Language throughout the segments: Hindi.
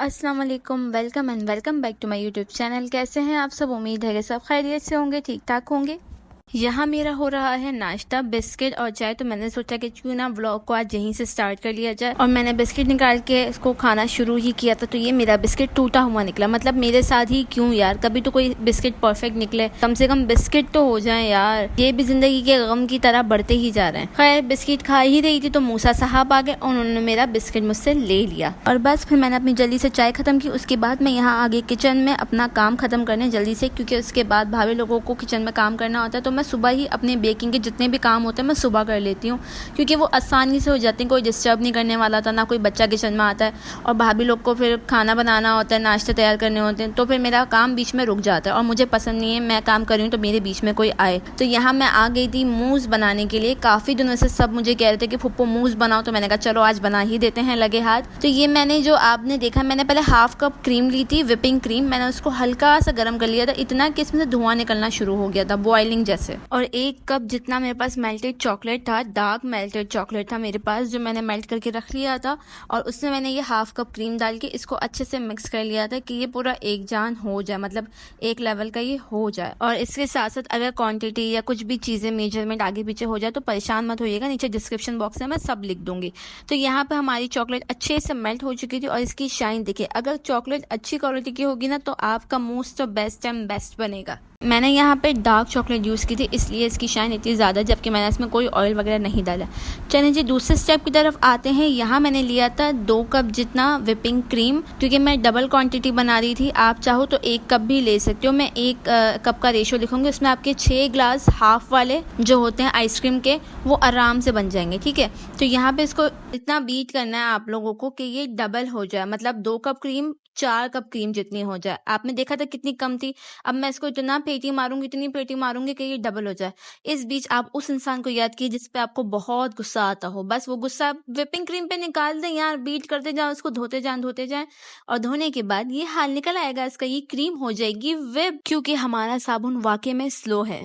अस्सलाम वालेकुम, welcome and welcome back to my YouTube channel. कैसे हैं आप सब? उम्मीद है कि सब खैरियत से होंगे, ठीक ठाक होंगे। यहाँ मेरा हो रहा है नाश्ता, बिस्किट और चाय। तो मैंने सोचा कि क्यों ना व्लॉग को आज यहीं से स्टार्ट कर लिया जाए, और मैंने बिस्किट निकाल के इसको खाना शुरू ही किया था। तो ये मेरा बिस्किट टूटा हुआ निकला। मतलब मेरे साथ ही क्यों यार, कभी तो कोई बिस्किट परफेक्ट निकले, कम से कम बिस्किट तो हो जाए यार। ये भी जिंदगी के गम की तरह बढ़ते ही जा रहे हैं। खैर, बिस्किट खा ही रही थी तो मूसा साहब आ गए, उन्होंने मेरा बिस्किट मुझसे ले लिया और बस फिर मैंने अपनी जल्दी से चाय खत्म की। उसके बाद मैं यहाँ आ गई किचन में अपना काम खत्म करने जल्दी से, क्योंकि उसके बाद भाभी लोगों को किचन में काम करना होता है। तो मैं सुबह ही अपने बेकिंग के जितने भी काम होते हैं मैं सुबह कर लेती हूँ, क्योंकि वो आसानी से हो जाते हैं। कोई डिस्टर्ब नहीं करने वाला था, ना कोई बच्चा किचन में आता है, और भाभी लोग को फिर खाना बनाना होता है, नाश्ते तैयार करने होते हैं, तो फिर मेरा काम बीच में रुक जाता है और मुझे पसंद नहीं है मैं काम कर रही हूँ तो मेरे बीच में कोई आए। तो यहाँ मैं आ गई थी मूज़ बनाने के लिए। काफ़ी दिनों से सब मुझे कह रहे थे कि फुप्पो मूज़ बनाओ, तो मैंने कहा चलो आज बना ही देते हैं लगे हाथ। तो ये मैंने जो आपने देखा, मैंने पहले हाफ कप क्रीम ली थी, विपिंग क्रीम। मैंने उसको हल्का सा गर्म कर लिया था, इतना कि इसमें से धुआं निकलना शुरू हो गया था, बॉइलिंग जैसे। और 1 कप जितना मेरे पास मेल्टेड चॉकलेट था, डार्क मेल्टेड चॉकलेट था मेरे पास, जो मैंने मेल्ट करके रख लिया था। और उसमें मैंने ये हाफ कप क्रीम डाल के इसको अच्छे से मिक्स कर लिया था कि ये पूरा एक जान हो जाए, मतलब एक लेवल का ये हो जाए। और इसके साथ साथ अगर क्वांटिटी या कुछ भी चीज़ें मेजरमेंट आगे पीछे हो जाए तो परेशान मत होइएगा, नीचे डिस्क्रिप्शन बॉक्स में मैं सब लिख दूंगी। तो यहाँ पे हमारी चॉकलेट अच्छे से मेल्ट हो चुकी थी और इसकी शाइन देखिए। अगर चॉकलेट अच्छी क्वालिटी की होगी ना तो आपका मूस तो बेस्ट एंड बेस्ट बनेगा। मैंने यहाँ पे डार्क चॉकलेट यूज़ की थी, इसलिए इसकी शाइन इतनी ज़्यादा, जबकि मैंने इसमें कोई ऑयल वगैरह नहीं डाला। चलिए जी दूसरे स्टेप की तरफ आते हैं। यहाँ मैंने लिया था 2 कप जितना विपिंग क्रीम, क्योंकि मैं डबल क्वांटिटी बना रही थी। आप चाहो तो 1 कप भी ले सकते हो। मैं 1 कप का रेशो लिखूंगी, उसमें आपके 6 ग्लास हाफ वाले जो होते हैं आइसक्रीम के, वो आराम से बन जाएंगे, ठीक है। तो यहाँ पे इसको इतना बीट करना है आप लोगों को कि ये डबल हो जाए, मतलब 2 कप क्रीम 4 कप क्रीम जितनी हो जाए। आपने देखा था कितनी कम थी, अब मैं इसको इतना पेटी मारूंगी, इतनी पेटी मारूंगी कि ये डबल हो जाए। इस बीच आप उस इंसान को याद कीजिए जिस पे आपको बहुत गुस्सा आता हो, बस वो गुस्सा विपिंग क्रीम पे निकाल दें यार, बीट करते जाओ, उसको धोते जाएं, और धोने के बाद ये हाल निकल आएगा इसका, ये क्रीम हो जाएगी विप, क्योंकि हमारा साबुन वाकई में स्लो है।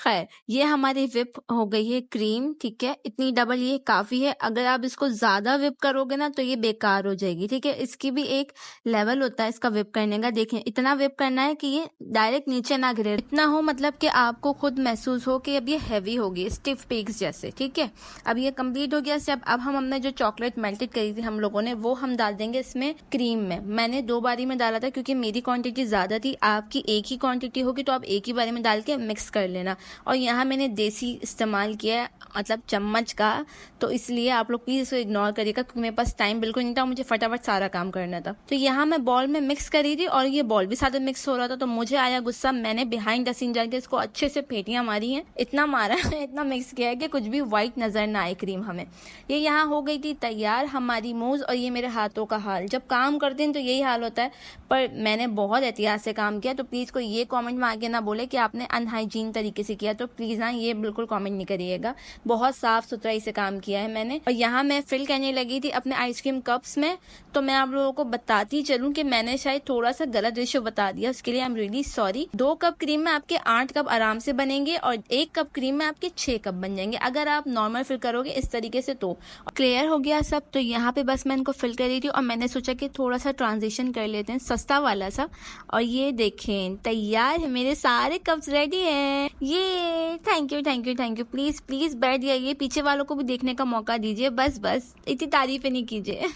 खैर, ये हमारी विप हो गई है क्रीम, ठीक है। इतनी डबल ये काफी है। अगर आप इसको ज्यादा विप करोगे ना तो ये बेकार हो जाएगी, ठीक है। इसकी भी एक लेवल होता है इसका विप करने का। देखें, इतना विप करना है कि ये डायरेक्ट नीचे ना गिरे, इतना हो मतलब कि आपको खुद महसूस हो कि अब ये हैवी होगी, स्टिफ पिग्स जैसे, ठीक है। अब ये कंप्लीट हो गया स्टेप। अब हम हमने जो चॉकलेट मेल्टेड करी थी हम लोगों ने, वो हम डाल देंगे इसमें क्रीम में। मैंने 2 बारी में डाला था क्योंकि मेरी क्वांटिटी ज्यादा थी, आपकी एक ही क्वांटिटी होगी तो आप एक ही बारी में डाल के मिक्स कर लेना। और यहाँ मैंने देसी इस्तेमाल किया है, मतलब चम्मच का, तो इसलिए आप लोग प्लीज इसको इग्नोर करिएगा, क्योंकि मेरे पास टाइम बिल्कुल नहीं था, मुझे फटाफट सारा काम करना था। तो यहाँ मैं बॉल में मिक्स करी थी और ये बॉल भी साथ में मिक्स हो रहा था, तो मुझे आया गुस्सा। मैंने बिहाइंड द सीन जाके इसको अच्छे से फेटियां मारी हैं, इतना मारा है, इतना मिक्स किया है कि कुछ भी व्हाइट नजर ना आए क्रीम हमें। ये यहाँ हो गई थी तैयार हमारी मूज। और ये मेरे हाथों का हाल, जब काम करते हैं तो यही हाल होता है, पर मैंने बहुत एहतियात से काम किया। तो प्लीज कोई ये कमेंट में आके ना बोले कि आपने अनहाइजीन तरीके से किया, तो प्लीज ना ये बिल्कुल कमेंट नहीं करिएगा। बहुत साफ सुथराई से काम किया है मैंने। और यहाँ मैं फिल करने लगी थी अपने आइसक्रीम कप्स में। तो मैं आप लोगों को बताती चलूं कि मैंने शायद थोड़ा सा गलत रेशियो बता दिया, उसके लिए I am really sorry. 2 cup cream में आपके 8 कप आराम से बनेंगे और 1 कप क्रीम में आपके 6 कप बन जाएंगे, अगर आप नॉर्मल फिल करोगे इस तरीके से। तो क्लियर हो गया सब। तो यहाँ पे बस मैं इनको फिल कर रही थी और मैंने सोचा कि थोड़ा सा ट्रांजिशन कर लेते हैं, सस्ता वाला सा। और ये देखें तैयार है, मेरे सारे कप्स रेडी हैं। ये thank you thank you thank you. Please please बैठ जाइए, पीछे वालों को भी देखने का मौका दीजिए, बस बस इतनी तारीफें नहीं कीजिए।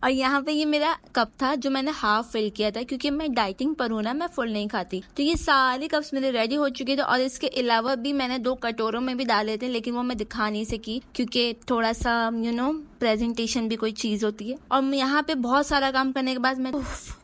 और यहाँ पे ये मेरा कप था जो मैंने हाफ फिल किया था, क्योंकि मैं डाइटिंग पर हूँ ना, मैं फुल नहीं खाती। तो ये सारे कप्स मेरे रेडी हो चुके थे। और इसके अलावा भी मैंने 2 कटोरों में भी डाले थे, लेकिन वो मैं दिखा नहीं सकी क्योंकि थोड़ा सा प्रेजेंटेशन भी कोई चीज होती है। और यहाँ पे बहुत सारा काम करने के बाद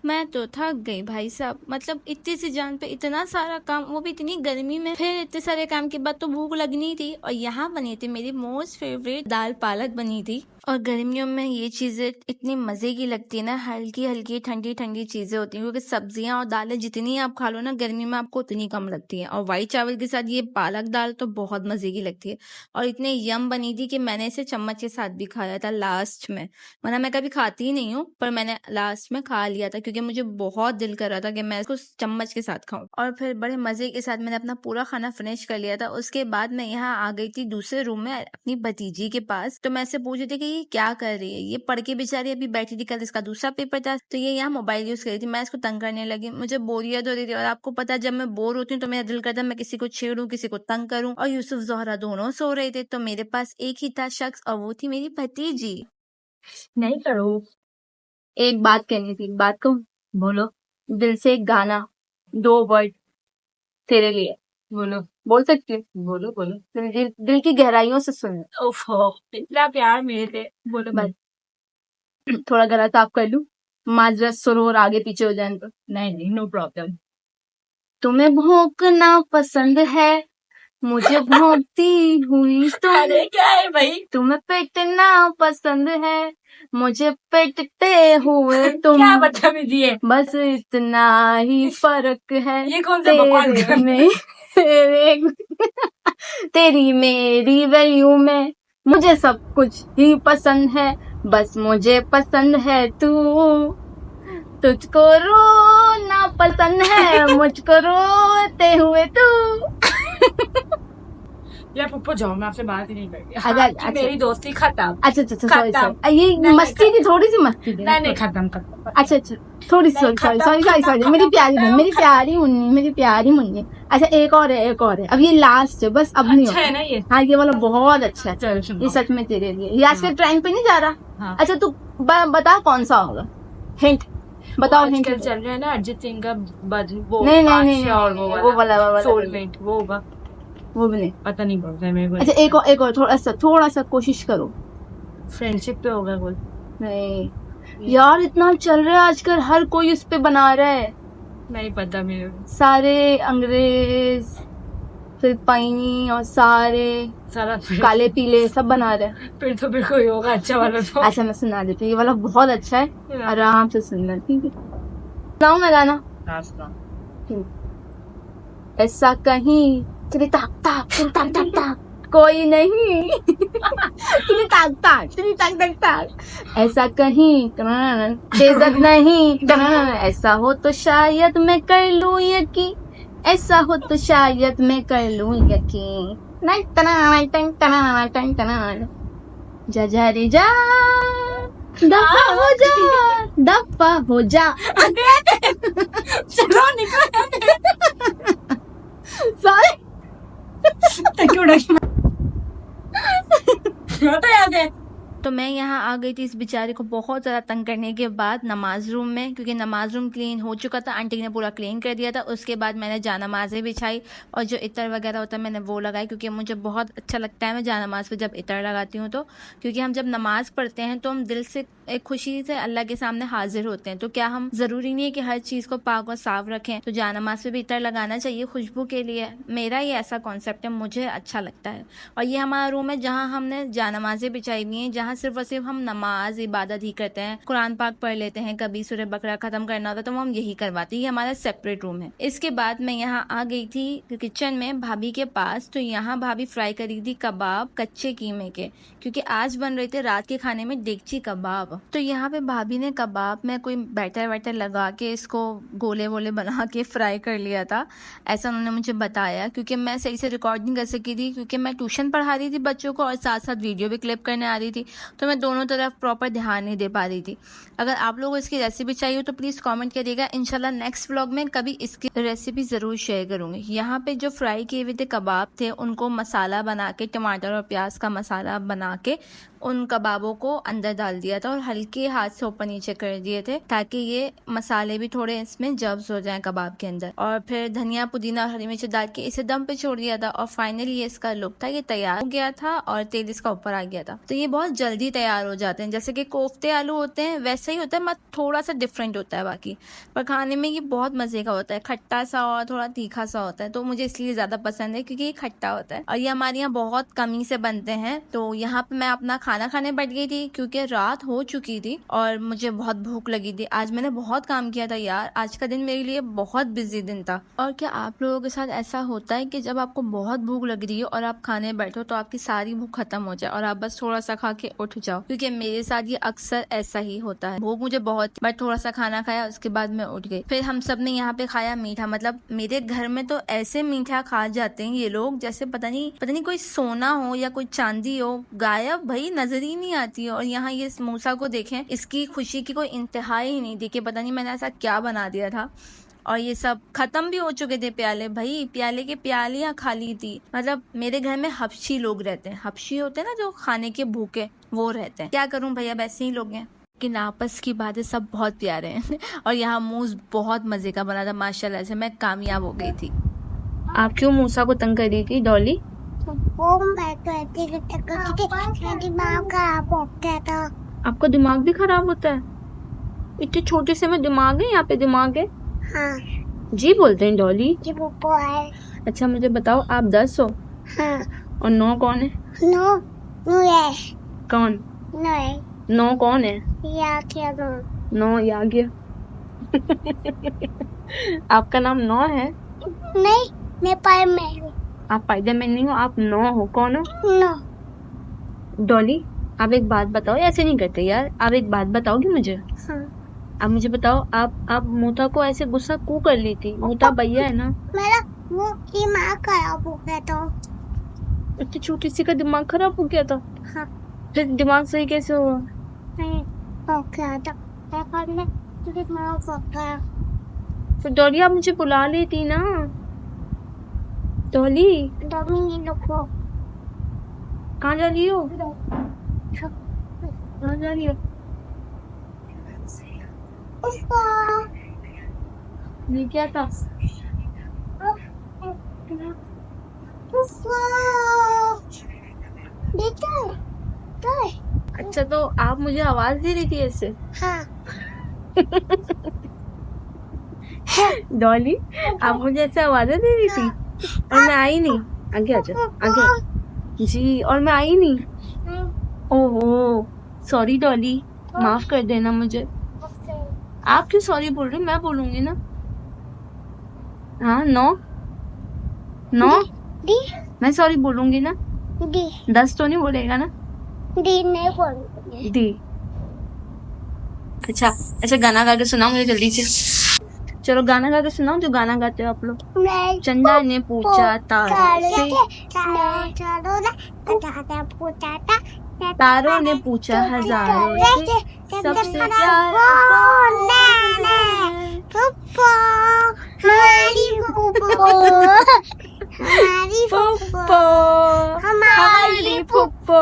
मैं तो थक गई भाई साहब। मतलब इतनी सी जान पे इतना सारा काम, वो भी इतनी गर्मी में, फिर इतने सारे काम के बाद तो भूख लगनी थी। और यहाँ बनी थी मेरी मोस्ट फेवरेट दाल पालक बनी थी। और गर्मियों में ये चीजें इतनी मजे की लगती है ना, हल्की हल्की ठंडी ठंडी चीजें होती हैं, क्योंकि सब्जियां और दालें जितनी आप खा लो ना गर्मी में आपको उतनी कम लगती है। और व्हाइट चावल के साथ ये पालक दाल तो बहुत मजे की लगती है। और इतने यम बनी थी कि मैंने इसे चम्मच के साथ भी खाया था लास्ट में। वरना मैं कभी खाती ही नहीं हूँ, पर मैंने लास्ट में खा लिया था क्योंकि मुझे बहुत दिल कर रहा था कि मैं इसको चम्मच के साथ खाऊं। और फिर बड़े मजे के साथ मैंने अपना पूरा खाना फिनिश कर लिया था। उसके बाद मैं यहाँ आ गई थी दूसरे रूम में अपनी भतीजी के पास। तो मैं इससे पूछ रही थी कि ये क्या कर रही है, ये पढ़ के बेचारी अभी बैठी थी, कल इसका दूसरा पेपर था, तो ये यहाँ मोबाइल यूज कर रही थी। मैं इसको तंग करने लगी, मुझे बोरियत हो रही थी। और आपको पता है जब मैं बोर होती हूँ तो मेरा दिल करता है मैं किसी को छेड़ूं, किसी को तंग करूं। और यूसुफ जोहरा दोनों सो रहे थे, तो मेरे पास एक ही था शख्स, और वो थी मेरी भतीजी। नहीं करो। एक बात कहनी थी, बात कहूँ? बोलो दिल से एक गाना, 2 वर्ड तेरे लिए। बोलो बोल सकती हूँ? बोलो बोलो। दिल की गहराइयों से सुन। ओफो, इतना प्यार मेरे से। बोलो बस थोड़ा गला साफ कर लूं, माजरत सरोवर आगे पीछे हो जाए तो। नहीं, नो प्रॉब्लम। तुम्हें भौंकना पसंद है, मुझे भौंकती हुई तुम। अरे क्या है भाई? तुम्हें पिटना पसंद है, मुझे पिटते हुए तुम। क्या बदतमीजी है? बस इतना ही फर्क है ये कौन सा बकवास तेरे गाना? में तेरी मेरी वैल्यू में, मुझे सब कुछ ही पसंद है, बस मुझे पसंद है तू। तुझको रोना पसंद है, मुझको रोते हुए तू। यार पुप्पो जाओ, मैं आपसे बात ही नहीं करूंगी। अच्छा, आपकी अच्छा। मेरी दोस्ती खत्म। अच्छा सॉरी खत्म। सॉरी, ये नहीं, मस्ती थी, थोड़ी सी मस्ती थी। नहीं खत्म। अच्छा थोड़ी नहीं, सॉरी खत्म। मेरी प्यारी बहन, मेरी प्यारी मुन्नी। अच्छा एक और है, अब ये लास्ट है, बस अब नहीं अच्छा है होगा। ना ये? हाँ ये वाला बहुत अच्छा है, चलो सुनो। ये सच में तेरे लिए। ये आज के टाइम पे नहीं जा रहा। हाँ। अच्छा तू बता कौन सा होगा, हिंट बताओ। हिंट आजकल चल रहा है ना अरिजीत सिंह का वो नहीं, और वो वाला सोलमेट, वो होगा। वो भी नहीं। पता नहीं कौन सा है मेरे को। अच्छा एक और थोड़ा सा कोशिश करो। फ्रेंडशिप पे होगा कोई? नहीं यार, इतना चल रहा है आजकल, हर कोई उस पे बना रहा है। नहीं पता मेरे को। सारे अंग्रेज, फिलिपाइनी और सारा काले पीले सब बना रहे हैं। फिर तो फिर कोई होगा अच्छा वाला तो। अच्छा मैं सुना देती हूँ, ये वाला बहुत अच्छा है, आराम से सुनना, ठीक है? सुनाऊं मैं गाना? ऐसा कहीं ताक ताक कोई नहीं ताक ऐसा कहीं बेइज्जत नहीं, ऐसा हो तो शायद मैं कर लूं यकीन, ऐसा हो तो शायद मैं कर लूं यकीन। जा जा रे जा, दफा हो जा। चलो निकलो। सॉरी तो याद है। तो मैं यहाँ आ गई थी इस बेचारे को बहुत ज़्यादा तंग करने के बाद नमाज रूम में, क्योंकि नमाज रूम क्लीन हो चुका था, आंटी ने पूरा क्लीन कर दिया था। उसके बाद मैंने जानमाज़ें बिछाई और जो इतर वगैरह होता है मैंने वो लगाई, क्योंकि मुझे बहुत अच्छा लगता है मैं जानमाज़ पे जब इतर लगाती हूँ तो, क्योंकि हम जब नमाज़ पढ़ते हैं तो हम दिल से एक खुशी से अल्लाह के सामने हाजिर होते हैं। तो क्या हम ज़रूरी नहीं है कि हर चीज़ को पाक और साफ रखें, तो जानमाज़ पे भी इतर लगाना चाहिए खुशबू के लिए। मेरा ये ऐसा कॉन्सेप्ट है, मुझे अच्छा लगता है। और ये हमारा रूम है जहाँ हमने जानमाज़ें बिछाई हुई हैं, जहाँ सिर्फ और सिर्फ हम नमाज इबादत ही करते हैं, कुरान पाक पढ़ लेते हैं, कभी सूरह बकरा खत्म करना होता तो हम यही करवाते हैं। ये हमारा सेपरेट रूम है। इसके बाद मैं यहाँ आ गई थी किचन में भाभी के पास, तो यहाँ भाभी फ्राई करी थी कबाब कच्चे कीमे के, क्योंकि आज बन रहे थे रात के खाने में देगची कबाब। तो यहाँ पे भाभी ने कबाब में कोई बैटर वैटर लगा के इसको गोले वोले बना के फ्राई कर लिया था, ऐसा उन्होंने मुझे बताया। क्योंकि मैं सही से रिकॉर्ड नहीं कर सकी थी, क्योंकि मैं ट्यूशन पढ़ा रही थी बच्चों को और साथ साथ वीडियो भी क्लिप करने आ रही थी, तो मैं दोनों तरफ प्रॉपर ध्यान नहीं दे पा रही थी। अगर आप लोगों को इसकी रेसिपी चाहिए हो तो प्लीज़ कमेंट करिएगा, इंशाल्लाह नेक्स्ट व्लॉग में कभी इसकी रेसिपी ज़रूर शेयर करूँगी। यहाँ पे जो फ्राई किए हुए थे कबाब थे, उनको मसाला बना के, टमाटर और प्याज का मसाला बना के उन कबाबों को अंदर डाल दिया था और हल्के हाथ से ऊपर नीचे कर दिए थे, ताकि ये मसाले भी थोड़े इसमें जब्स हो जाएं कबाब के अंदर। और फिर धनिया पुदीना और हरी मिर्च डाल के इसे दम पे छोड़ दिया था और फाइनली ये इसका लुक था, ये तैयार हो गया था और तेल इसका ऊपर आ गया था। तो ये बहुत जल्दी तैयार हो जाते हैं, जैसे कि कोफ्ते आलू होते हैं वैसा ही होता है, मत थोड़ा सा डिफरेंट होता है बाकी, पर खाने में ये बहुत मजे का होता है, खट्टा सा और थोड़ा तीखा सा होता है, तो मुझे इसलिए ज्यादा पसंद है क्योंकि ये खट्टा होता है। और ये हमारे यहाँ बहुत कमी से बनते हैं। तो यहाँ पे मैं अपना खाना खाने बैठ गई थी क्योंकि रात हो चुकी थी और मुझे बहुत भूख लगी थी। आज मैंने बहुत काम किया था यार, आज का दिन मेरे लिए बहुत बिजी दिन था। और क्या आप लोगों के साथ ऐसा होता है कि जब आपको बहुत भूख लग रही है और आप खाने बैठो तो आपकी सारी भूख खत्म हो जाए और आप बस थोड़ा सा खा के उठ जाओ? क्योंकि मेरे साथ ये अक्सर ऐसा ही होता है। भूख मुझे बहुत, बट थोड़ा सा खाना खाया उसके बाद मैं उठ गई। फिर हम सब ने यहाँ पे खाया मीठा, मतलब मेरे घर में तो ऐसे मीठा खा जाते हैं ये लोग जैसे पता नहीं कोई सोना हो या कोई चांदी हो, गायब भाई नजर ही नहीं आती है। और यहाँ ये मूसा को देखें, इसकी खुशी की कोई इंतहा ही नहीं थी कि पता नहीं मैंने ऐसा क्या बना दिया था। और ये सब खत्म भी हो चुके थे प्याले, भाई प्याले के प्यालियां खाली थी। मतलब मेरे घर में हबशी लोग रहते हैं, हबशी होते हैं ना जो खाने के भूखे, वो रहते हैं। क्या करूं भाई, अब ऐसे ही लोग हैं। लेकिन आपस की बातें सब बहुत प्यारे हैं। और यहाँ मूस बहुत मजे का बना था माशाल्लाह से, मैं कामयाब हो गई थी। आप क्यों मूसा को तंग कर रही थी डॉली? वो मैं कहती थी मेरा दिमाग खराब हो गया था। आपका दिमाग भी खराब होता है? इतने छोटे से में दिमाग है, यहाँ पे दिमाग है? हाँ जी बोलते हैं डॉली। जी वो है। अच्छा मुझे बताओ, आप 10 हो हाँ और 9 कौन है? नो नो है कौन? नो है 9 कौन है? या क्या नो 9 ये आ गया। आपका नाम 9 है? नहीं मैं पाए में हूँ। आप स्पाइडरमैन नहीं हो, आप 9 हो। कौन हो? नो डॉली आप एक बात बताओ, ऐसे नहीं करते यार। आप एक बात बताओगी मुझे? हाँ आप मुझे बताओ, आप मोटा को ऐसे गुस्सा क्यों कर ली थी? मोटा भैया है ना। मेरा वो दिमाग खराब हो गया था। इतनी छोटी सी का दिमाग खराब हो गया था? हाँ फिर दिमाग सही कैसे हुआ? नहीं हो गया था मैं दिमाग हो गया। फिर डॉली आप मुझे बुला लेती ना। डॉली डोमी लोगों कहाँ जा रही हो? कहाँ जा रही हो? उसका ये क्या था? अच्छा तो आप मुझे आवाज दे रही थी ऐसे? हाँ डॉली आप मुझे ऐसे आवाजें दे रही थी और मैं आई नहीं? आगे आ जाओ आगे। जी और मैं आई नहीं? ओहो सॉरी डॉली, माफ कर देना मुझे। आप क्यों सॉरी बोल रहे हो? मैं बोलूंगी ना। हाँ 9 डी मैं सॉरी बोलूंगी ना। डी 10 तो नहीं बोलेगा ना? डी नहीं बोलूंगी। दी। अच्छा ऐसे गाना गा के सुनाओ मुझे जल्दी से। चलो गाना गा के सुनाओ, जो गाना गाते हो आप लोग। मैं चंदा ने पूछा तारों से, तारों ने पूछा हजारों से, सबसे प्यारा कौन है? फुप्पो, हमारी फुप्पो।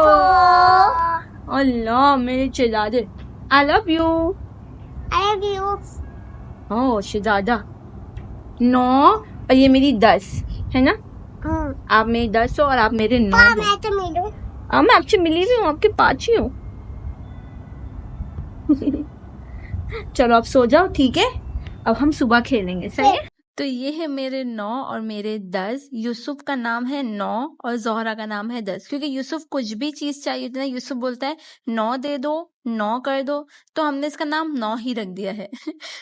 अल्लाह मेरे शहजादे, आई लव यू। ओह शहजादा 9 और ये मेरी 10 है ना? आप मेरी 10 हो और आप मेरे 9 हो। मैं आपसे मिली भी हूँ, आपके पास ही हूँ। चलो आप सो जाओ, ठीक है? अब हम सुबह खेलेंगे, सही है? तो ये है मेरे 9 और मेरे 10। यूसुफ का नाम है 9 और जोहरा का नाम है 10, क्योंकि यूसुफ कुछ भी चीज चाहिए होती है ना, यूसुफ बोलता है 9 दे दो, 9 कर दो, तो हमने इसका नाम 9 ही रख दिया है।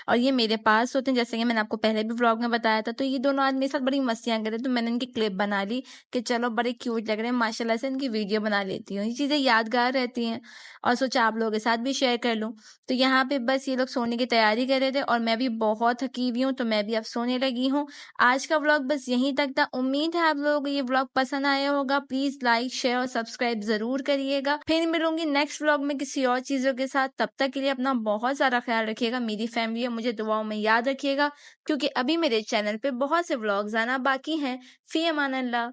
और ये मेरे पास होते हैं, जैसे कि मैंने आपको पहले भी व्लॉग में बताया था। तो ये दोनों आज मेरे साथ बड़ी मस्तियां कर रहे थे, तो मैंने इनकी क्लिप बना ली कि चलो बड़े क्यूट लग रहे हैं माशाल्लाह से, इनकी वीडियो बना लेती हूँ। ये चीजें यादगार रहती हैं और सोचा आप लोगों के साथ भी शेयर कर लूँ। तो यहाँ पे बस ये लोग सोने की तैयारी कर रहे थे और मैं भी बहुत थकी हुई हूँ, तो मैं भी अब सोने लगी हूँ। आज का व्लॉग बस यहीं तक था। उम्मीद है आप लोगों को ये व्लॉग पसंद आया होगा। प्लीज लाइक शेयर और सब्सक्राइब जरूर करिएगा। फिर मिलूंगी नेक्स्ट व्लॉग में किसी और चीजों के साथ। तब तक के लिए अपना बहुत सारा ख्याल रखिएगा। मेरी फैमिली और मुझे दुआओं में याद रखिएगा, क्योंकि अभी मेरे चैनल पे बहुत से व्लॉग्स आना बाकी हैं। फी अमान अल्लाह।